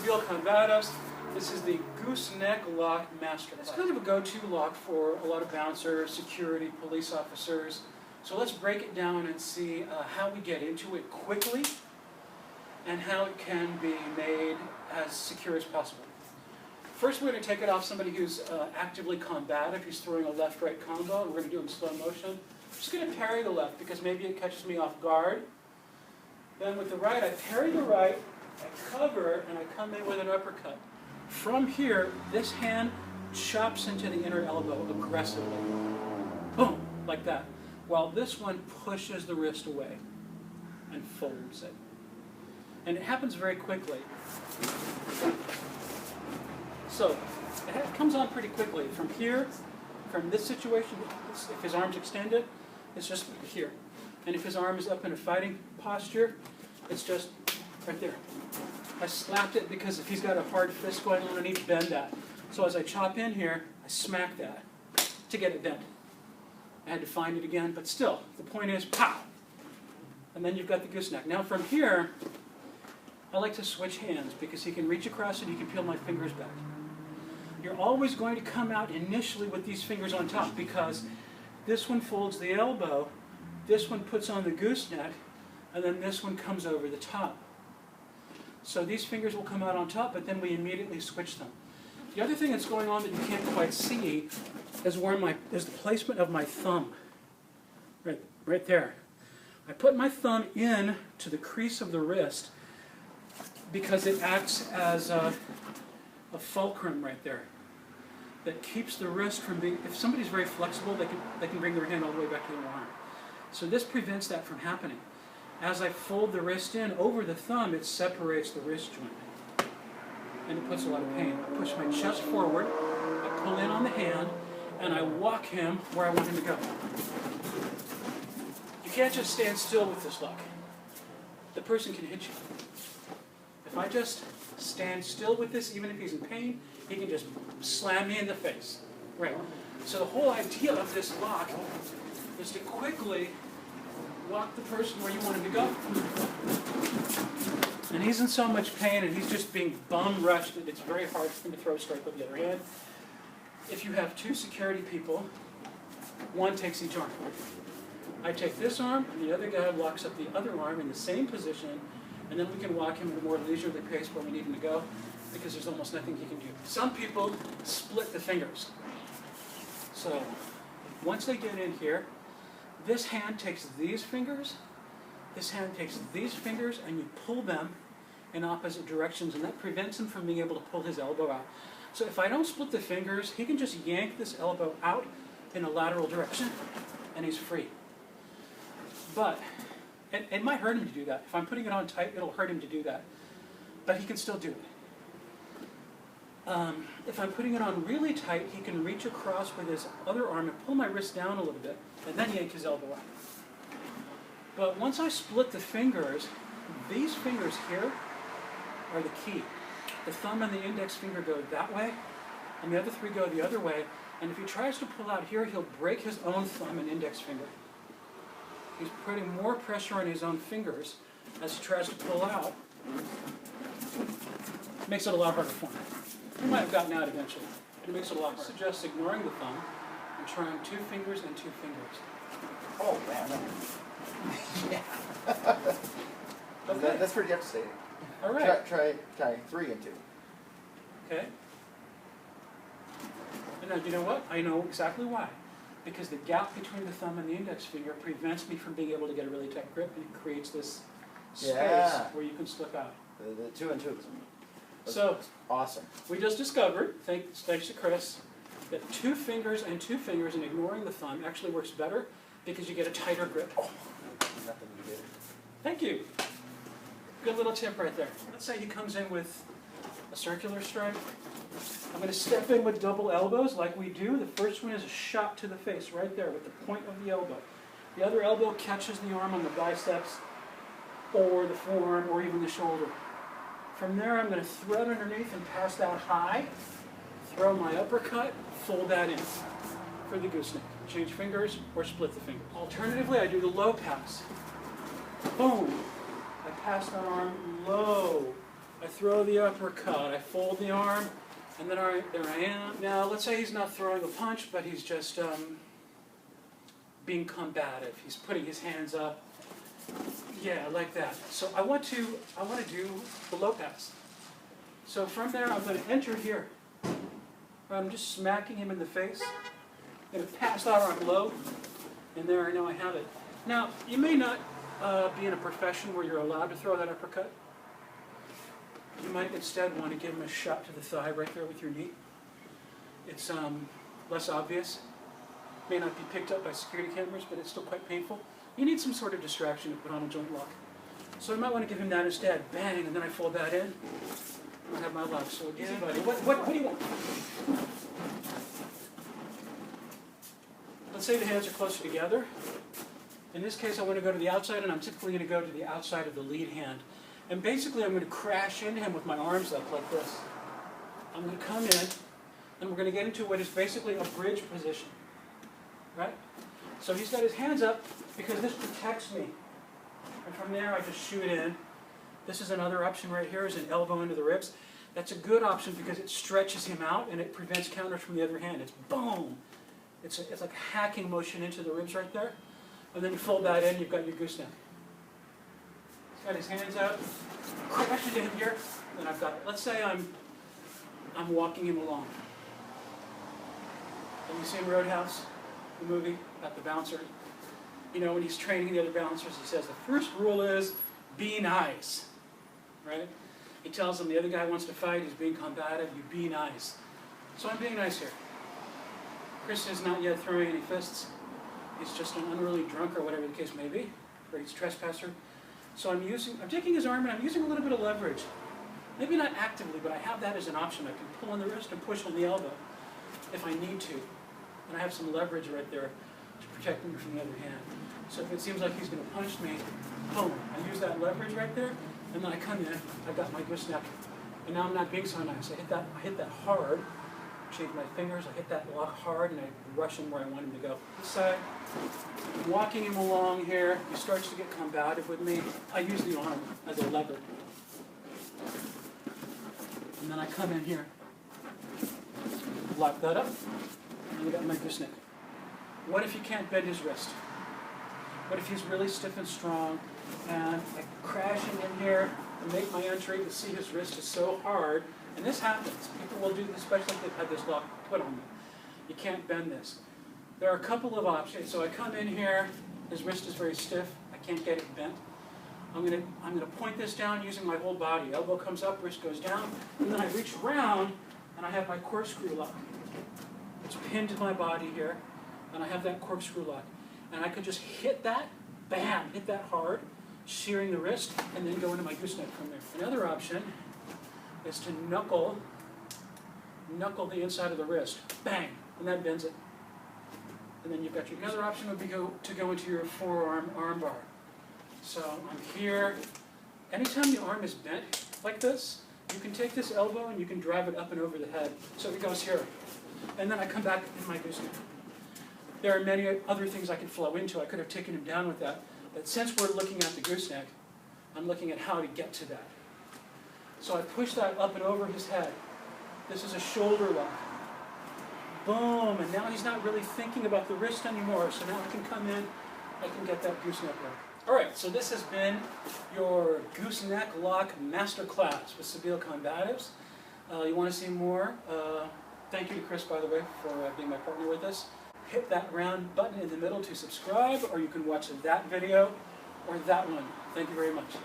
Sabeel Combatives. This is the Gooseneck lock master. It's kind of a go-to lock for a lot of bouncers, security, police officers. So let's break it down and see how we get into it quickly and how it can be made as secure as possible. First, we're going to take it off somebody who's actively combative. He's throwing a left-right combo, and we're going to do it in slow motion. I'm just going to parry the left because maybe it catches me off guard. Then with the right, I parry the right, I cover, and I come in with an uppercut. From here, this hand chops into the inner elbow aggressively. Boom, like that. While this one pushes the wrist away and folds it. And it happens very quickly. So, it comes on pretty quickly. From here, from this situation, if his arm's extended, it's just here. And if his arm is up in a fighting posture, it's just right there. I slapped it because if he's got a hard fist going on, I need to bend that. So as I chop in here, I smack that to get it bent. I had to find it again, but still, the point is, pow! And then you've got the gooseneck. Now from here, I like to switch hands because he can reach across and he can peel my fingers back. You're always going to come out initially with these fingers on top because this one folds the elbow, this one puts on the gooseneck, and then this one comes over the top. So these fingers will come out on top, but then we immediately switch them. The other thing that's going on that you can't quite see is the placement of my thumb. Right there. I put my thumb in to the crease of the wrist because it acts as a fulcrum right there that keeps the wrist from being, if somebody's very flexible, they can bring their hand all the way back to their arm. So this prevents that from happening. As I fold the wrist in over the thumb, it separates the wrist joint. And it puts a lot of pain. I push my chest forward, I pull in on the hand, and I walk him where I want him to go. You can't just stand still with this lock. The person can hit you. If I just stand still with this, even if he's in pain, he can just slam me in the face. Right. So the whole idea of this lock is to quickly walk the person where you want him to go. And he's in so much pain and he's just being bum rushed that it's very hard for him to throw a strike with the other hand. If you have two security people, one takes each arm. I take this arm and the other guy locks up the other arm in the same position, and then we can walk him at a more leisurely pace where we need him to go because there's almost nothing he can do. Some people split the fingers. So once they get in here, this hand takes these fingers, this hand takes these fingers, and you pull them in opposite directions, and that prevents him from being able to pull his elbow out. So if I don't split the fingers, he can just yank this elbow out in a lateral direction, and he's free. But it might hurt him to do that. If I'm putting it on tight, it'll hurt him to do that. But he can still do it. If I'm putting it on really tight, he can reach across with his other arm and pull my wrist down a little bit, and then yank his elbow out. But once I split the fingers, these fingers here are the key. The thumb and the index finger go that way, and the other three go the other way, and if he tries to pull out here, he'll break his own thumb and index finger. He's putting more pressure on his own fingers as he tries to pull out. It makes it a lot harder for him. He might have gotten out eventually. It makes it a lot harder. I suggest ignoring the thumb and trying two fingers and two fingers. Oh, man. Yeah. Okay. That's pretty devastating. All right. Try 3 and 2. Okay. And now, you know what? I know exactly why. Because the gap between the thumb and the index finger prevents me from being able to get a really tight grip, and it creates this space where you can slip out. The 2 and 2 So awesome. We just discovered, thanks to Chris, that two fingers and ignoring the thumb actually works better because you get a tighter grip. Oh, nothing you did. Thank you. Good little tip right there. Let's say he comes in with a circular strike. I'm going to step in with double elbows like we do. The first one is a shot to the face right there with the point of the elbow. The other elbow catches the arm on the biceps or the forearm or even the shoulder. From there, I'm going to thread underneath and pass that high, throw my uppercut, fold that in for the gooseneck. Change fingers or split the fingers. Alternatively, I do the low pass. Boom. I pass that arm low I throw the uppercut, I fold the arm, and then there I am. Now, let's say he's not throwing a punch, but he's just being combative. He's putting his hands up. Yeah, like that. So I want to do the low pass. So from there, I'm going to enter here. I'm just smacking him in the face. I'm going to pass that arm low, and there I know I have it. Now, you may not be in a profession where you're allowed to throw that uppercut. You might instead want to give him a shot to the thigh right there with your knee. It's less obvious. May not be picked up by security cameras, but it's still quite painful. You need some sort of distraction to put on a joint lock. So I might want to give him that instead. Bang, and then I fold that in. I have my lock. So easy, buddy. What do you want? Let's say the hands are closer together. In this case, I want to go to the outside, and I'm typically going to go to the outside of the lead hand. And basically, I'm going to crash into him with my arms up like this. I'm going to come in, and we're going to get into what is basically a bridge position. Right? So he's got his hands up because this protects me. And from there, I just shoot in. This is another option right here, is an elbow into the ribs. That's a good option because it stretches him out and it prevents counters from the other hand. It's boom. It's like a hacking motion into the ribs right there. And then you fold that in, you've got your gooseneck. He's got his hands out, crash into him here, and I've got it. Let's say I'm walking him along. Have you seen Roadhouse, the movie about the bouncer? You know, when he's training the other bouncers, he says the first rule is be nice, right? He tells them the other guy wants to fight, he's being combative, you be nice. So I'm being nice here. Chris is not yet throwing any fists. He's just an unruly drunk or whatever the case may be, or he's a trespasser. So I'm taking his arm and I'm using a little bit of leverage. Maybe not actively, but I have that as an option. I can pull on the wrist and push on the elbow if I need to. And I have some leverage right there to protect me from the other hand. So if it seems like he's going to punch me, boom, I use that leverage right there, and then I come in, I've got my gooseneck. And now I'm not being so nice. I hit that hard, shake my fingers, I hit that lock hard, and I rush him where I want him to go. This side, I'm walking him along here. He starts to get combative with me. I use the arm as a lever. And then I come in here, lock that up, and I got my gooseneck. What if you can't bend his wrist? What if he's really stiff and strong, and I crash him in here and make my entry to see his wrist is so hard, and this happens. People will do this, especially if they've had this lock put on them. You can't bend this. There are a couple of options. So I come in here, his wrist is very stiff, I can't get it bent. I'm gonna point this down using my whole body. Elbow comes up, wrist goes down, and then I reach around and I have my corkscrew lock. It's pinned to my body here, and I have that corkscrew lock. And I could just hit that, bam, hit that hard, shearing the wrist, and then go into my gooseneck from there. Another option is to knuckle the inside of the wrist, bang, and that bends it. And then you've got your, another option would be to go into your forearm arm bar. So I'm here. Anytime the arm is bent like this, you can take this elbow and you can drive it up and over the head. So it goes here. And then I come back in my gooseneck. There are many other things I could flow into. I could have taken him down with that. But since we're looking at the gooseneck, I'm looking at how to get to that. So I push that up and over his head. This is a shoulder lock. Boom, and now he's not really thinking about the wrist anymore. So now I can come in, I can get that gooseneck lock. All right, so this has been your gooseneck lock masterclass with Sabeel Combatives. You want to see more? Thank you to Chris, by the way, for being my partner with this. Hit that round button in the middle to subscribe, or you can watch that video or that one. Thank you very much.